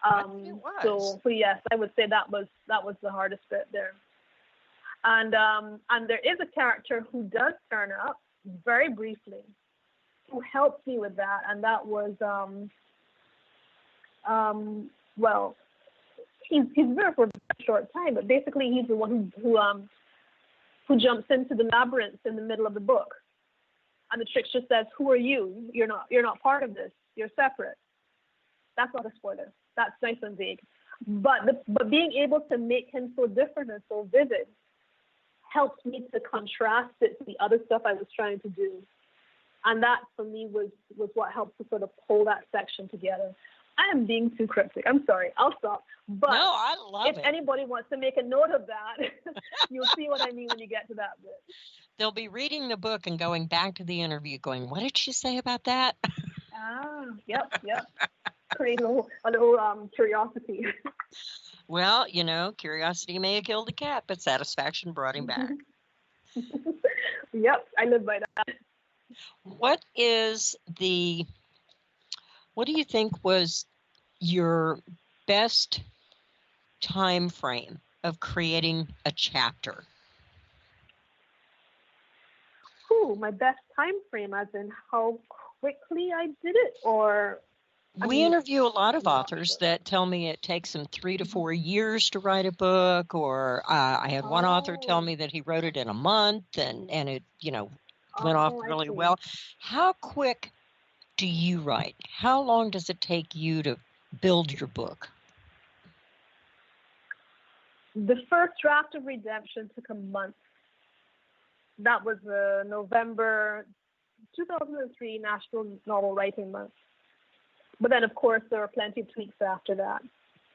It was. So yes, I would say that was the hardest bit there. And there is a character who does turn up very briefly, who helped me with that, and that was well, he's there for a very short time, but basically he's the one who jumps into the labyrinth in the middle of the book, and the trickster says, "Who are you? You're not part of this. You're separate." That's not a spoiler. That's nice and vague, but being able to make him so different and so vivid helped me to contrast it to the other stuff I was trying to do. And that, for me, was what helped to sort of pull that section together. I am being too cryptic. I'm sorry. I'll stop. But no, I love if it. anybody wants to make a note of that, you'll see what I mean when you get to that bit. They'll be reading the book and going back to the interview going, what did she say about that? Yep. Create a little curiosity. Well, curiosity may have killed the cat, but satisfaction brought him back. Yep, I live by that. What do you think was your best time frame of creating a chapter? My best time frame, as in how quickly I did it, or... We interview a lot of authors that tell me it takes them 3 to 4 years to write a book, or I had one author tell me that he wrote it in a month, and it, went off really well. How quick do you write? How long does it take you to build your book? The first draft of Redemption took a month. That was November 2003 National Novel Writing Month. But then, of course, there were plenty of tweaks after that.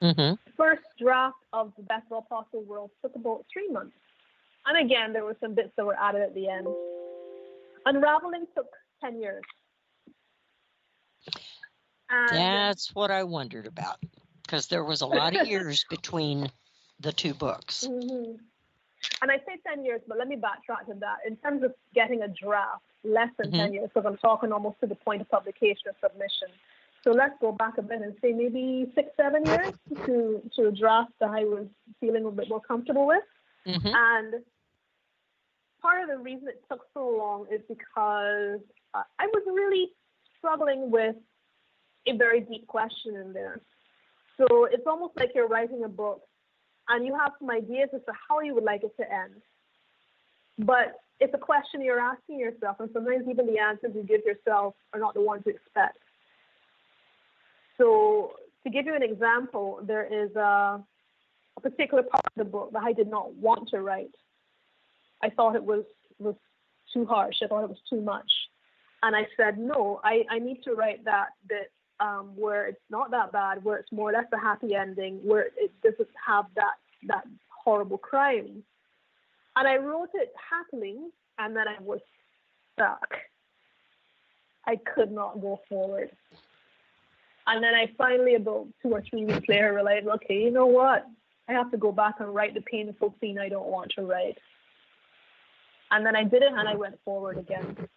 Mm-hmm. The first draft of The Best of All Possible Worlds took about 3 months. And again, there were some bits that were added at the end. Unraveling took 10 years. And that's what I wondered about, because there was a lot of years between the two books. Mm-hmm. And I say 10 years, but let me backtrack to that. In terms of getting a draft, less than 10 years, because I'm talking almost to the point of publication or submission. So let's go back a bit and say maybe 6-7 years to a draft that I was feeling a bit more comfortable with. Mm-hmm. And part of the reason it took so long is because I was really struggling with a very deep question in there. So it's almost like you're writing a book and you have some ideas as to how you would like it to end. But it's a question you're asking yourself, and sometimes even the answers you give yourself are not the ones you expect. So to give you an example, there is a particular part of the book that I did not want to write. I thought it was too harsh. I thought it was too much. And I said, no, I need to write that bit where it's not that bad, where it's more or less a happy ending, where it doesn't have that horrible crime. And I wrote it happily, and then I was stuck. I could not go forward. And then I finally, about 2 or 3 weeks later, realized, okay, you know what? I have to go back and write the painful scene I don't want to write. And then I did it, and I went forward again.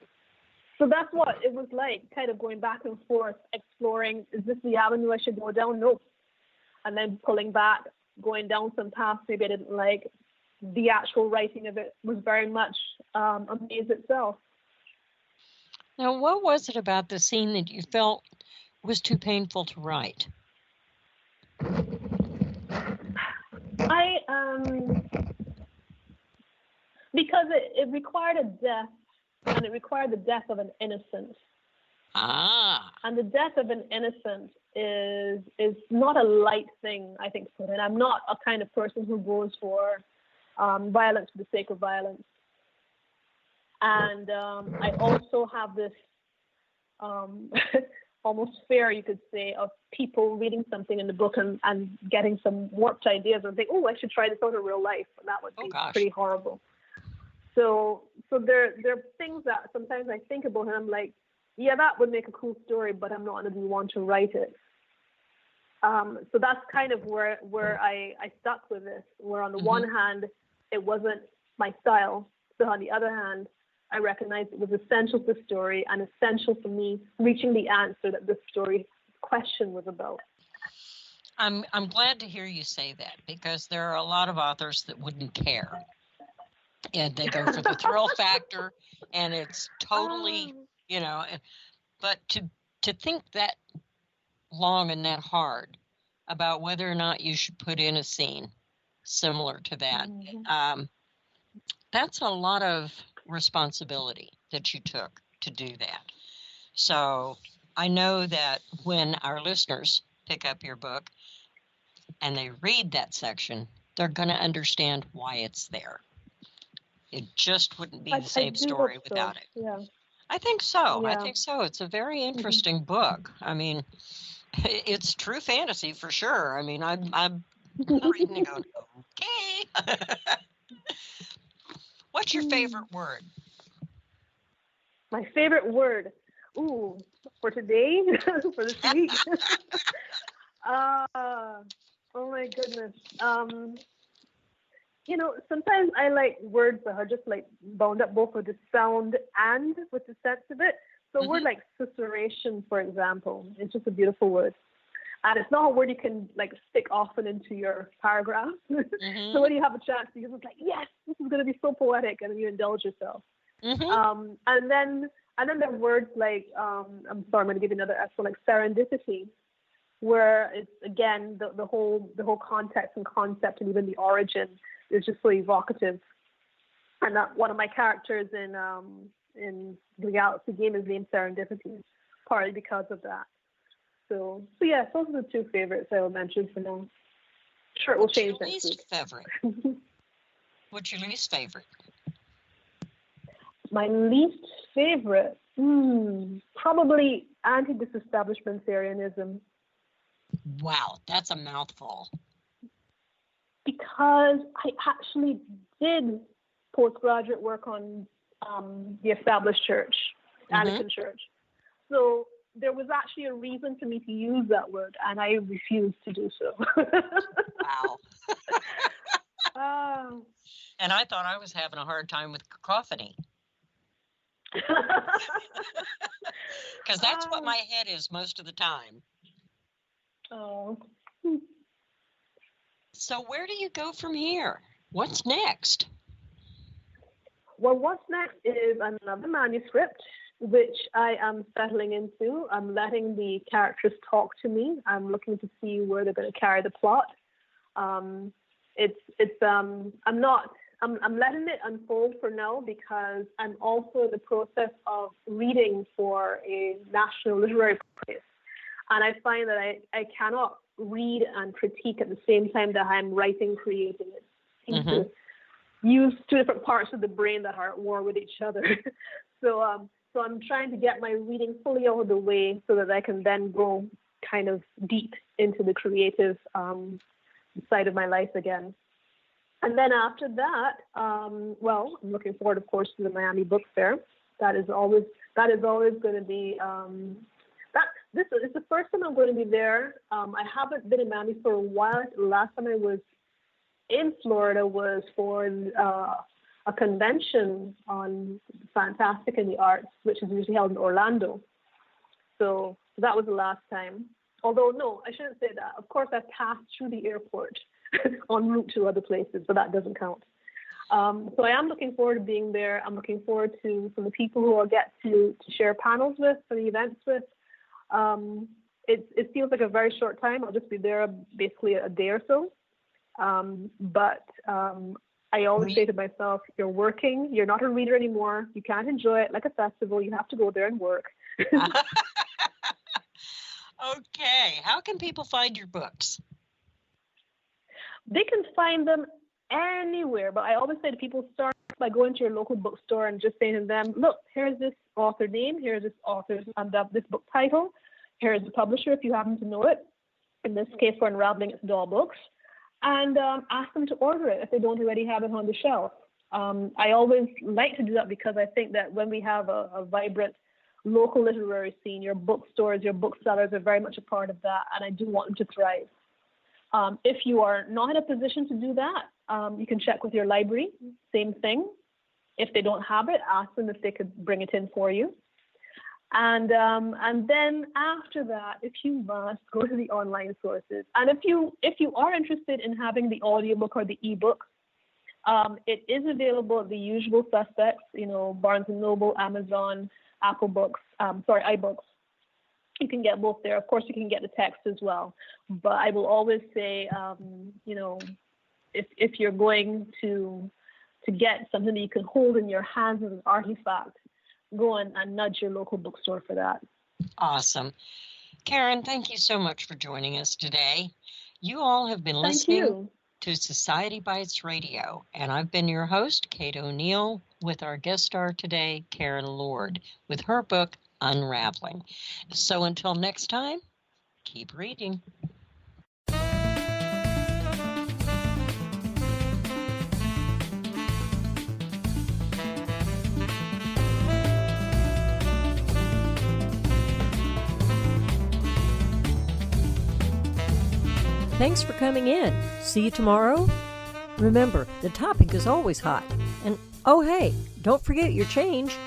So that's what it was like, kind of going back and forth, exploring, is this the avenue I should go down? No. And then pulling back, going down some paths maybe I didn't like. The actual writing of it was very much a maze itself. Now, what was it about the scene that you felt was too painful to write? Because it required a death, and it required the death of an innocent. And the death of an innocent is not a light thing, I think, for it. I'm not a kind of person who goes for violence for the sake of violence. And I also have this almost fear, you could say, of people reading something in the book and getting some warped ideas and think, oh, I should try this out in real life. And that would be pretty horrible. So there are things that sometimes I think about and I'm like, yeah, that would make a cool story, but I'm not going to be one to write it. So that's kind of where I stuck with this, where on the one hand, it wasn't my style. So on the other hand, I recognized it was essential to the story and essential for me reaching the answer that the story question was about. I'm glad to hear you say that, because there are a lot of authors that wouldn't care, and they go for the thrill factor, and it's totally, but to think that long and that hard about whether or not you should put in a scene similar to that, that's a lot of responsibility that you took to do that. So I know that when our listeners pick up your book and they read that section, they're going to understand why it's there. It just wouldn't be the same story without it. Yeah. I think so. Yeah. I think so. It's a very interesting book. I mean, it's true fantasy for sure. I mean, I'm reading and going, okay. What's your favorite word? My favorite word? Ooh, for today? For this week? Oh my goodness. Sometimes I like words that are just like bound up both with the sound and with the sense of it. So a word like susurration, for example, is just a beautiful word. And it's not a word you can like stick often into your paragraph. So when you have a chance, you're just like, yes, this is going to be so poetic, and then you indulge yourself. And then there are words like, I'm sorry, I'm going to give you another example, like serendipity, where it's again the whole context and concept and even the origin is just so evocative. And one of my characters in the Galaxy game is named Serendipity, partly because of that. So yeah, those are the two favorites I will mention for now. Sure, it will change next week. What's your least favorite? My least favorite, probably anti-disestablishmentarianism. Wow, that's a mouthful. Because I actually did postgraduate work on the established church, Anglican church. So there was actually a reason for me to use that word, and I refused to do so. Wow. And I thought I was having a hard time with cacophony. Because that's what my head is most of the time. Oh. So where do you go from here? What's next? Well, what's next is another manuscript, which I am settling into. I'm letting the characters talk to me. I'm looking to see where they're going to carry the plot. I'm letting it unfold for now because I'm also in the process of reading for a national literary prize. And I find that I cannot read and critique at the same time that I'm writing, creating. It seems to use two different parts of the brain that are at war with each other. So I'm trying to get my reading fully out of the way so that I can then go kind of deep into the creative side of my life again. And then after that, I'm looking forward, of course, to the Miami Book Fair. That is always going to be. This is the first time I'm going to be there. I haven't been in Miami for a while. The last time I was in Florida was for a convention on Fantastic in the Arts, which is usually held in Orlando. So that was the last time. Although, no, I shouldn't say that. Of course, I passed through the airport en route to other places, but that doesn't count. So I am looking forward to being there. I'm looking forward to some of the people who I'll get to share panels with, for the events with. It feels like a very short time. I'll just be there basically a day or so. But I always say to myself, you're working, you're not a reader anymore. You can't enjoy it like a festival. You have to go there and work. Okay. How can people find your books? They can find them anywhere, but I always say to people, start by going to your local bookstore and just saying to them, look, here's this author name, here's this author's this book title, here's the publisher if you happen to know it. In this case, for Unraveling, it's Doll Books. And ask them to order it if they don't already have it on the shelf. I always like to do that because I think that when we have a vibrant local literary scene, your bookstores, your booksellers are very much a part of that, and I do want them to thrive. If you are not in a position to do that, you can check with your library, same thing. If they don't have it, ask them if they could bring it in for you. And then after that, if you must, go to the online sources. And if you are interested in having the audiobook or the ebook, it is available at the usual suspects, Barnes and Noble, Amazon, Apple Books, iBooks. You can get both there. Of course, you can get the text as well. But I will always say, if you're going to get something that you can hold in your hands as an artifact, go and nudge your local bookstore for that. Awesome. Karen, thank you so much for joining us today. You all have been listening to Society Bites Radio, and I've been your host, Kate O'Neill, with our guest star today, Karen Lord, with her book, Unraveling. So until next time, keep reading. Thanks for coming in. See you tomorrow. Remember, the topic is always hot. And oh hey, don't forget your change.